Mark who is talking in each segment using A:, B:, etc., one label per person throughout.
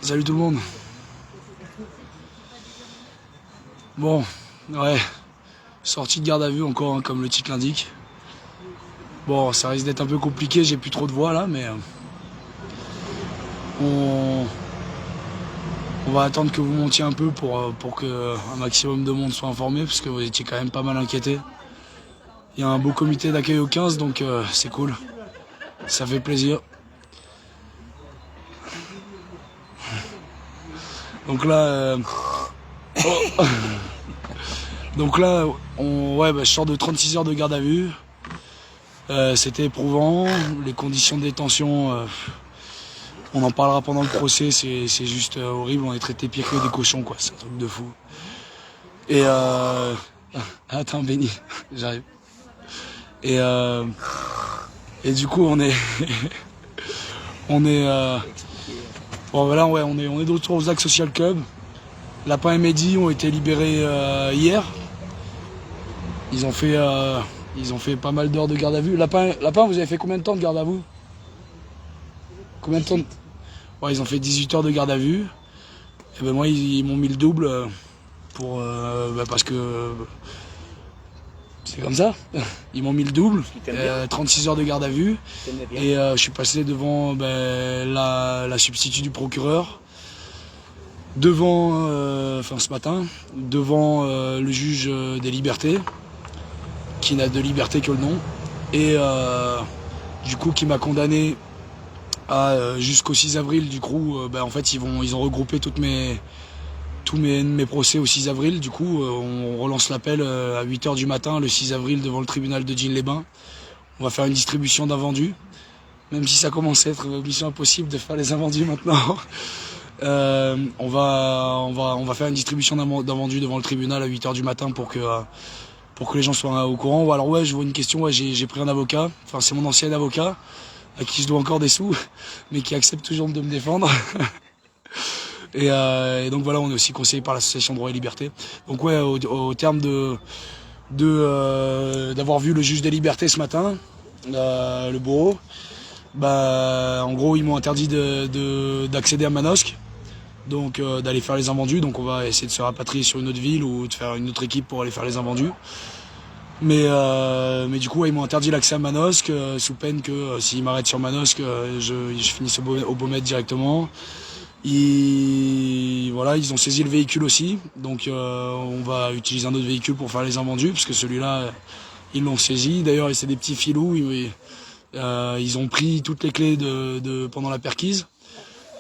A: Salut tout le monde. Bon, ouais, sortie de garde à vue encore, hein, comme le titre l'indique. Bon, ça risque d'être un peu compliqué, j'ai plus trop de voix là, mais on, on va attendre que vous montiez un peu pour que un maximum de monde soit informé, parce que vous étiez quand même pas mal inquiétés. Il y a un beau comité d'accueil au 15, donc c'est cool, ça fait plaisir. Donc là, oh. Donc là, je sors de 36 heures de garde à vue. C'était éprouvant, les conditions de détention, on en parlera pendant le procès, c'est juste horrible, on est traité pire que des cochons, quoi, c'est un truc de fou. Et attends, Benny, j'arrive. Et du coup, on est, on est, bon voilà, ouais, on est de retour au Zach Social Club. Lapin et Mehdi ont été libérés hier. Ils ont fait pas mal d'heures de garde à vue. Lapin, vous avez fait combien de temps de garde à vue? Combien de temps de... Ouais, ils ont fait 18 heures de garde à vue. Et ben moi, ils m'ont mis le double parce que c'est comme ça. Ils m'ont mis le double, 36 heures de garde à vue. Et je suis passé devant la substitut du procureur, devant, ce matin, devant le juge des libertés, qui n'a de liberté que le nom, et du coup qui m'a condamné jusqu'au 6 avril. Du coup, en fait, ils ont regroupé tous mes procès au 6 avril. Du coup, on relance l'appel à 8 h du matin, le 6 avril, devant le tribunal de Digne-les-Bains. On va faire une distribution d'invendus, même si ça commence à être mission impossible de faire les invendus maintenant. On va faire une distribution d'invendus devant le tribunal à 8 h du matin pour que les gens soient au courant. Alors ouais, je vois une question, ouais, j'ai pris un avocat, enfin c'est mon ancien avocat, à qui je dois encore des sous, mais qui accepte toujours de me défendre. Et donc voilà, on est aussi conseillé par l'association Droit et Liberté. Donc ouais, au terme d'avoir vu le juge des libertés ce matin, le bourreau, en gros ils m'ont interdit d'accéder à Manosque, donc d'aller faire les invendus. Donc on va essayer de se rapatrier sur une autre ville ou de faire une autre équipe pour aller faire les invendus. Mais du coup, ouais, ils m'ont interdit l'accès à Manosque, sous peine que s'ils m'arrêtent sur Manosque, je finisse au Beaumet directement. Ils ont saisi le véhicule aussi, donc on va utiliser un autre véhicule pour faire les invendus, parce que celui-là, ils l'ont saisi. D'ailleurs, c'est des petits filous, ils ont pris toutes les clés pendant la perquise.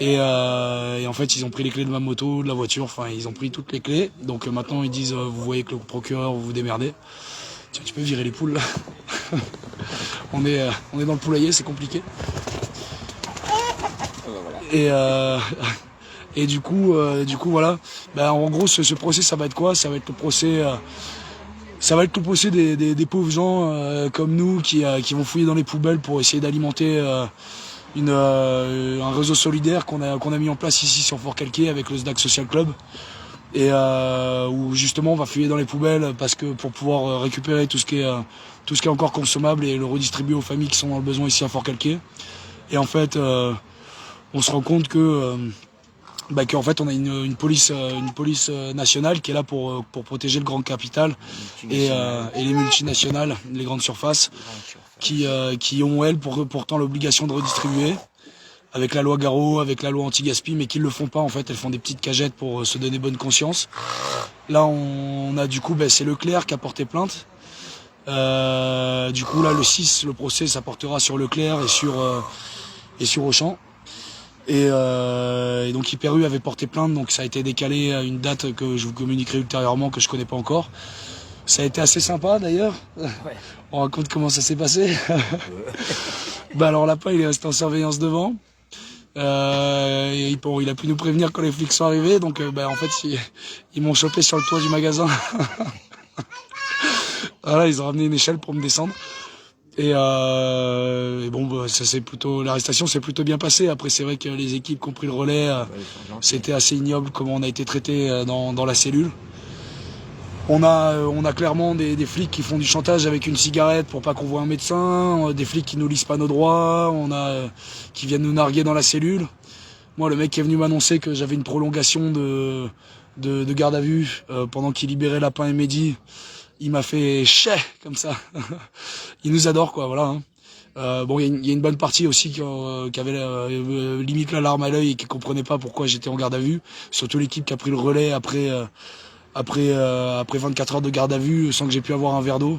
A: Et en fait, ils ont pris les clés de ma moto, de la voiture, enfin, ils ont pris toutes les clés. Donc maintenant, ils disent, vous voyez que le procureur, vous vous démerdez. Tiens, tu peux virer les poules là. on est dans le poulailler, c'est compliqué. Et du coup voilà. En gros, ce procès, ça va être quoi? Ça va être le procès. Ça va être le procès des pauvres gens comme nous qui vont fouiller dans les poubelles pour essayer d'alimenter un réseau solidaire qu'on a mis en place ici sur Fort-Calquier avec le SDAC Social Club. Et où justement on va fouiller dans les poubelles parce que pour pouvoir récupérer tout ce qui est encore consommable et le redistribuer aux familles qui sont dans le besoin ici à Fort-Calquier. Et en fait, on se rend compte qu'en fait on a une police nationale qui est là pour protéger le grand capital et les multinationales, les grandes surfaces, qui ont elles pourtant l'obligation de redistribuer, avec la loi Garot, avec la loi anti-gaspi, mais qui ne le font pas en fait. Elles font des petites cagettes pour se donner bonne conscience. Là, on a du coup, c'est Leclerc qui a porté plainte. Du coup, là, le 6, le procès, ça portera sur Leclerc et sur Auchan. Et donc, Hyper U avait porté plainte, donc ça a été décalé à une date que je vous communiquerai ultérieurement, que je connais pas encore. Ça a été assez sympa d'ailleurs. Ouais. On raconte comment ça s'est passé. Alors Lapin, il est resté en surveillance devant. Il a pu nous prévenir quand les flics sont arrivés, donc en fait ils m'ont chopé sur le toit du magasin. Voilà, ils ont ramené une échelle pour me descendre. Et bon, l'arrestation s'est plutôt bien passée. Après, c'est vrai que les équipes qui ont pris le relais, c'était assez ignoble comment on a été traité dans la cellule. On a clairement des flics qui font du chantage avec une cigarette pour pas qu'on voit un médecin, des flics qui nous lisent pas nos droits, qui viennent nous narguer dans la cellule. Moi, le mec qui est venu m'annoncer que j'avais une prolongation de garde à vue pendant qu'il libérait Lapin et Mehdi, il m'a fait chais comme ça. Il nous adore, quoi, voilà. Hein. Bon, il y a une bonne partie aussi qui avait limite la larme à l'œil et qui comprenait pas pourquoi j'étais en garde à vue. Surtout l'équipe qui a pris le relais après 24 heures de garde à vue sans que j'ai pu avoir un verre d'eau.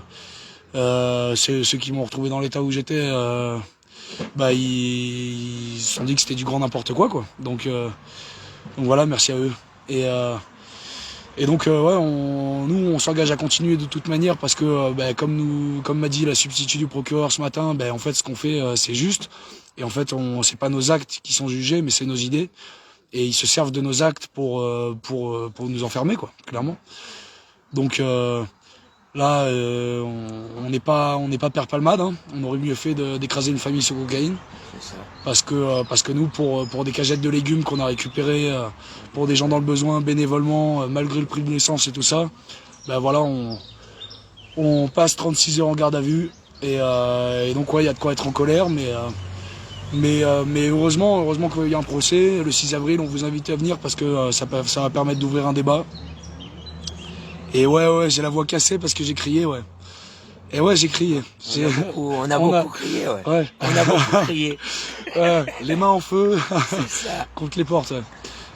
A: Ceux qui m'ont retrouvé dans l'état où j'étais, ils se sont dit que c'était du grand n'importe quoi. Donc voilà, merci à eux. Et donc nous on s'engage à continuer de toute manière parce que comme m'a dit la substitut du procureur ce matin, en fait ce qu'on fait c'est juste. Et en fait c'est pas nos actes qui sont jugés, mais c'est nos idées. Et ils se servent de nos actes pour nous enfermer, quoi, clairement. Donc là, on n'est pas Père Palmade. Hein. On aurait mieux fait d'écraser une famille sur cocaïne. Parce que nous, pour des cagettes de légumes qu'on a récupérées pour des gens dans le besoin bénévolement, malgré le prix de l'essence et tout ça, voilà, on passe 36 heures en garde à vue. Et donc ouais, il y a de quoi être en colère, mais heureusement qu'il y a un procès. Le 6 avril, on vous invite à venir parce que ça va permettre d'ouvrir un débat. Et ouais, j'ai la voix cassée parce que j'ai crié, ouais. Et ouais, j'ai crié.
B: On a beaucoup crié, ouais. On a beaucoup crié.
A: Les mains en feu
B: ça.
A: contre les portes. Ouais.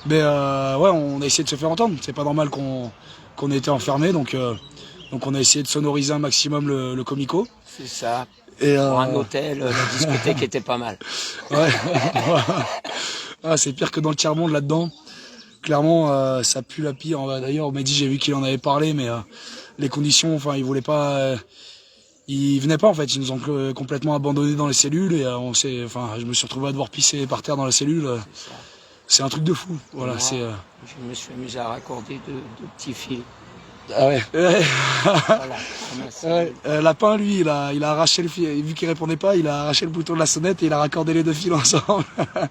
A: Mais ouais, on a essayé de se faire entendre. C'est pas normal qu'on ait été enfermés, donc on a essayé de sonoriser un maximum le comico.
B: C'est ça. Et pour un hôtel, la discothèque était pas mal.
A: Ouais. C'est pire que dans le tiers-monde là-dedans. Clairement, ça pue la pire. D'ailleurs, Mehdi, j'ai vu qu'il en avait parlé, mais les conditions, enfin, ils voulaient pas, ils venaient pas en fait. Ils nous ont complètement abandonnés dans les cellules et je me suis retrouvé à devoir pisser par terre dans la cellule. C'est un truc de fou. Voilà.
B: Moi, je me suis amusé à raccorder de petits fils.
A: Ah ouais.
B: Voilà,
A: Lapin, lui, il a arraché le fil. Vu qu'il répondait pas, il a arraché le bouton de la sonnette et il a raccordé les deux fils ensemble. Voilà.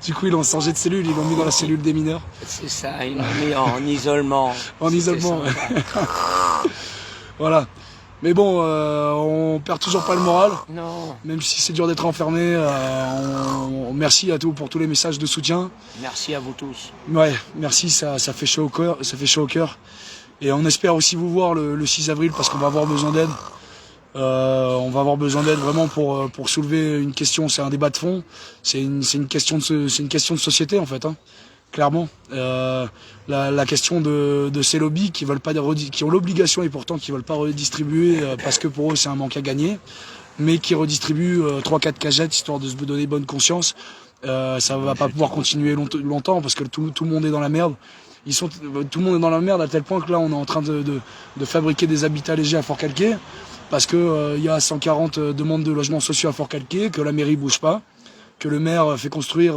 A: Du coup, ils l'ont changé de cellule, ils l'ont mis dans la cellule des mineurs.
B: C'est ça, ils l'ont mis en isolement.
A: En isolement, ouais. Voilà. Mais bon, on perd toujours pas le moral.
B: Non.
A: Même si c'est dur d'être enfermé, merci à tous pour tous les messages de soutien.
B: Merci à vous tous.
A: Ouais, merci, ça fait chaud au cœur. Et on espère aussi vous voir le 6 avril parce qu'on va avoir besoin d'aide. On va avoir besoin d'aide vraiment pour soulever une question. C'est un débat de fond. C'est une question de société en fait, hein, clairement. La question de ces lobbies qui ont l'obligation et pourtant qui veulent pas redistribuer parce que pour eux c'est un manque à gagner, mais qui redistribuent 3-4 cagettes histoire de se donner bonne conscience. Ça va pas pouvoir continuer longtemps parce que tout le monde est dans la merde. Tout le monde est dans la merde à tel point que là on est en train de fabriquer des habitats légers à Fort-Calquier. Parce que y a 140 demandes de logements sociaux à Fort-Calquier, que la mairie bouge pas, que le maire fait construire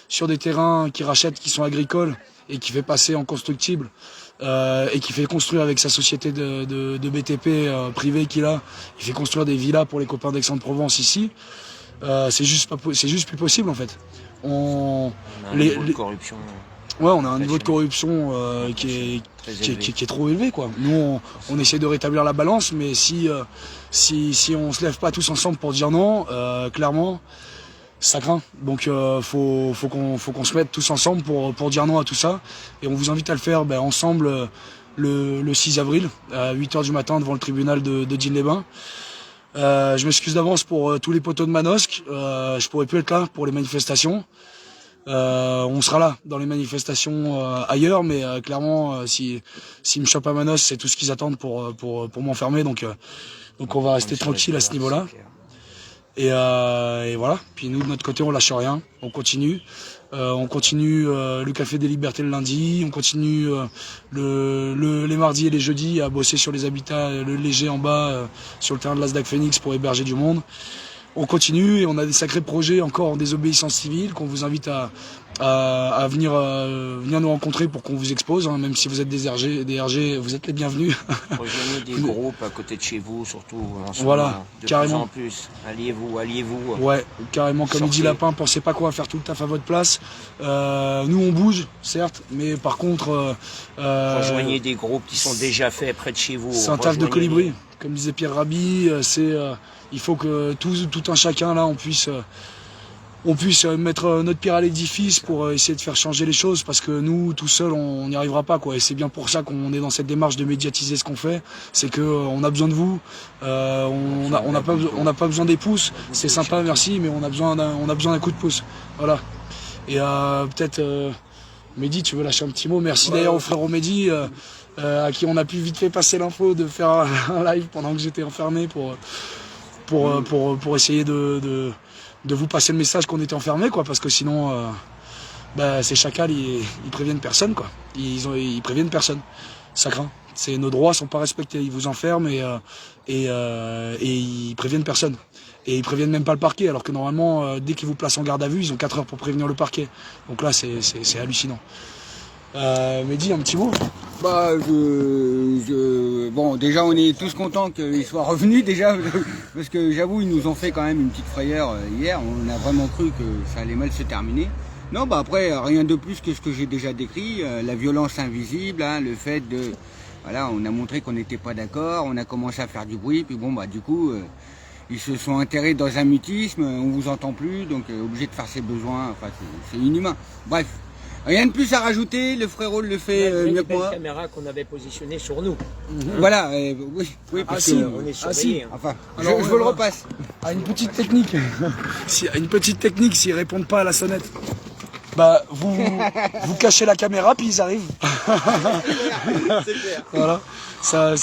A: sur des terrains qu'il rachète, qui sont agricoles, et qui fait passer en constructible, et qui fait construire avec sa société de BTP privée qu'il a, il fait construire des villas pour les copains d'Aix-en-Provence ici. C'est juste plus possible en fait.
B: On a un niveau de corruption.
A: Ouais, on a un niveau de corruption qui est trop élevé, quoi. Nous, on essaie de rétablir la balance, mais si on se lève pas tous ensemble pour dire non, clairement, ça craint. Donc, faut qu'on se mette tous ensemble pour dire non à tout ça. Et on vous invite à le faire, ensemble, le 6 avril, à 8h du matin, devant le tribunal de Digne-les-Bains. Je m'excuse d'avance pour tous les poteaux de Manosque. Je pourrais plus être là pour les manifestations. On sera là dans les manifestations ailleurs, mais clairement, s'ils me chopent à Manos, c'est tout ce qu'ils attendent pour m'enfermer. Donc on va rester tranquille à ce niveau-là. Et voilà. Puis nous, de notre côté, on lâche rien. On continue. Le Café des Libertés le lundi. On continue les mardis et les jeudis à bosser sur les habitats légers en bas, sur le terrain de l'Asdac Phoenix pour héberger du monde. On continue et on a des sacrés projets encore en désobéissance civile qu'on vous invite à venir nous rencontrer pour qu'on vous expose, hein, même si vous êtes des RG, vous êtes les bienvenus.
B: Rejoignez des groupes à côté de chez vous, surtout en ce
A: voilà,
B: moment, de
A: carrément.
B: plus en plus. Alliez-vous.
A: Ouais, carrément, comme il dit Lapin, pensez pas quoi faire tout le taf à votre place. Nous on bouge, certes, mais par contre...
B: rejoignez des groupes qui sont déjà faits près de chez vous.
A: C'est un taf de colibri, comme disait Pierre Rabhi, il faut que tout un chacun là, on puisse on puisse mettre notre pierre à l'édifice pour essayer de faire changer les choses, parce que nous, tout seuls, on n'y arrivera pas, quoi. Et c'est bien pour ça qu'on est dans cette démarche de médiatiser ce qu'on fait. C'est que on a besoin de vous. On n'a pas besoin des pouces. C'est sympa, merci, mais on a besoin d'un coup de pouce. Voilà. Et peut-être Mehdi, tu veux lâcher un petit mot? Merci d'ailleurs au frérot Mehdi, à qui on a pu vite fait passer l'info de faire un live pendant que j'étais enfermé pour essayer de vous passer le message qu'on était enfermé, quoi, parce que sinon ces chacals ils préviennent personne, quoi. Ils préviennent personne. Ça craint. Nos droits sont pas respectés. Ils vous enferment et ils préviennent personne. Et ils préviennent même pas le parquet, alors que normalement dès qu'ils vous placent en garde à vue, ils ont 4 heures pour prévenir le parquet. Donc là c'est hallucinant. Mehdi, un petit mot?
C: Bah, bon, déjà, on est tous contents qu'ils soient revenus, déjà, parce que j'avoue, ils nous ont fait quand même une petite frayeur hier. On a vraiment cru que ça allait mal se terminer. Non, bah après, rien de plus que ce que j'ai déjà décrit, la violence invisible, hein, le fait de... Voilà, on a montré qu'on n'était pas d'accord, on a commencé à faire du bruit, puis bon, bah du coup, ils se sont enterrés dans un mutisme, on vous entend plus, donc obligé de faire ses besoins, enfin, c'est inhumain. Bref. Rien de plus à rajouter, le frérot le fait mieux que moi.
B: La caméra qu'on avait positionnée sur nous.
C: Voilà, oui, parce que
B: on est surveillés.
C: Enfin,
A: Alors,
C: je vous le repasse.
A: Une petite technique. S'ils répondent pas à la sonnette, bah vous cachez la caméra puis ils arrivent.
C: C'est clair.
A: Voilà. Ça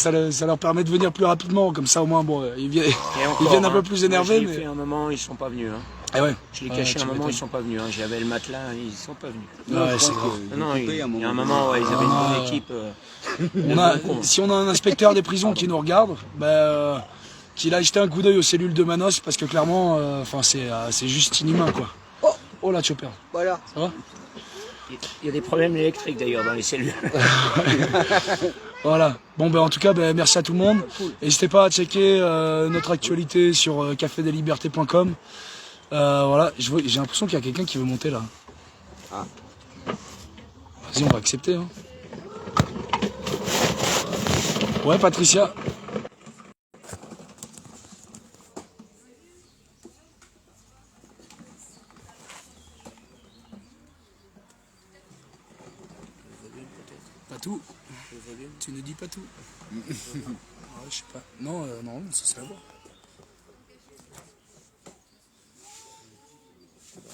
A: leur permet de venir plus rapidement, comme ça au moins bon ils viennent un peu plus énervés.
B: J'ai fait un moment, ils sont pas venus. Hein.
A: Et ouais.
B: Je l'ai caché un moment, ils sont pas venus. Hein. J'avais le matelas, ils sont pas venus.
A: Ouais, c'est grave.
B: Non, il y a un moment, ouais, ils avaient une bonne équipe.
A: Si on a un inspecteur des prisons qui nous regarde, qu'il a jeté un coup d'œil aux cellules de Manos, parce que clairement, c'est juste inhumain, quoi. Oh là, Chopper.
C: Voilà.
A: Ça va?
B: Il y a des problèmes électriques d'ailleurs dans les cellules.
A: Voilà. Bon, en tout cas, merci à tout le monde. N'hésitez pas à checker notre actualité sur cafedeslibertés.com. Voilà, j'ai l'impression qu'il y a quelqu'un qui veut monter là.
C: Ah.
A: Vas-y, on va accepter. Hein. Ouais, Patricia. Pas tout. Tu ne dis pas tout. Je sais pas. Non, non, ça c'est la voix.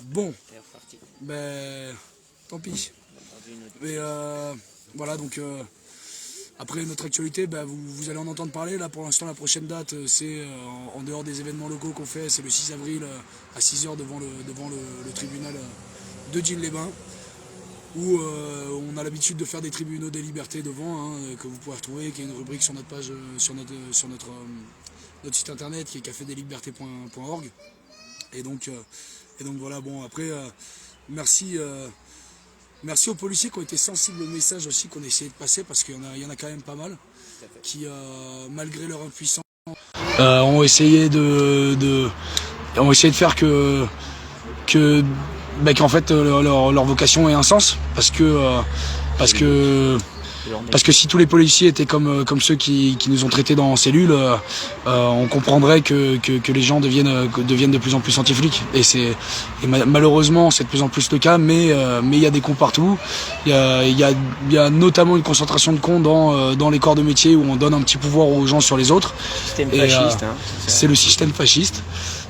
A: Bon, tant pis. Mais voilà, donc après notre actualité, vous allez en entendre parler. Là pour l'instant, la prochaine date, c'est en dehors des événements locaux qu'on fait, c'est le 6 avril à 6h devant le tribunal de Digne-les-Bains, où on a l'habitude de faire des tribunaux des libertés devant, que vous pouvez retrouver, qui est une rubrique sur notre page, sur notre site internet, qui est cafedeslibertés.org. Et donc voilà, bon après, merci aux policiers qui ont été sensibles au message aussi qu'on a essayé de passer, parce qu'il y en a quand même pas mal qui, malgré leur impuissance, ont essayé de faire qu'en fait leur vocation ait un sens, parce que si tous les policiers étaient comme ceux qui nous ont traités dans cellule, on comprendrait que les gens deviennent de plus en plus anti-flics. Et malheureusement c'est de plus en plus le cas, mais il y a des cons partout. Il y a notamment une concentration de cons dans les corps de métier, où on donne un petit pouvoir aux gens sur les autres.
B: Système fasciste,
A: c'est le système fasciste.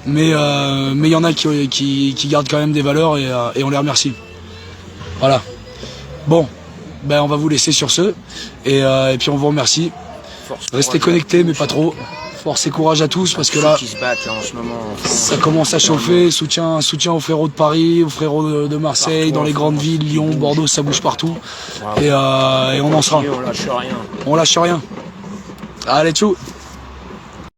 A: Mais il y en a qui gardent quand même des valeurs, et on les remercie. Voilà. Bon. On va vous laisser sur ce, et puis on vous remercie. Restez connectés, mais pas trop. Force et courage à tous, parce que là,
B: qui se battent en ce moment,
A: ça commence à chauffer. Soutien aux frérots de Paris, aux frérots de Marseille, dans les grandes villes, Lyon, Bordeaux, ça bouge partout. Et on en sera.
B: On lâche rien.
A: On lâche rien. Allez, tchou.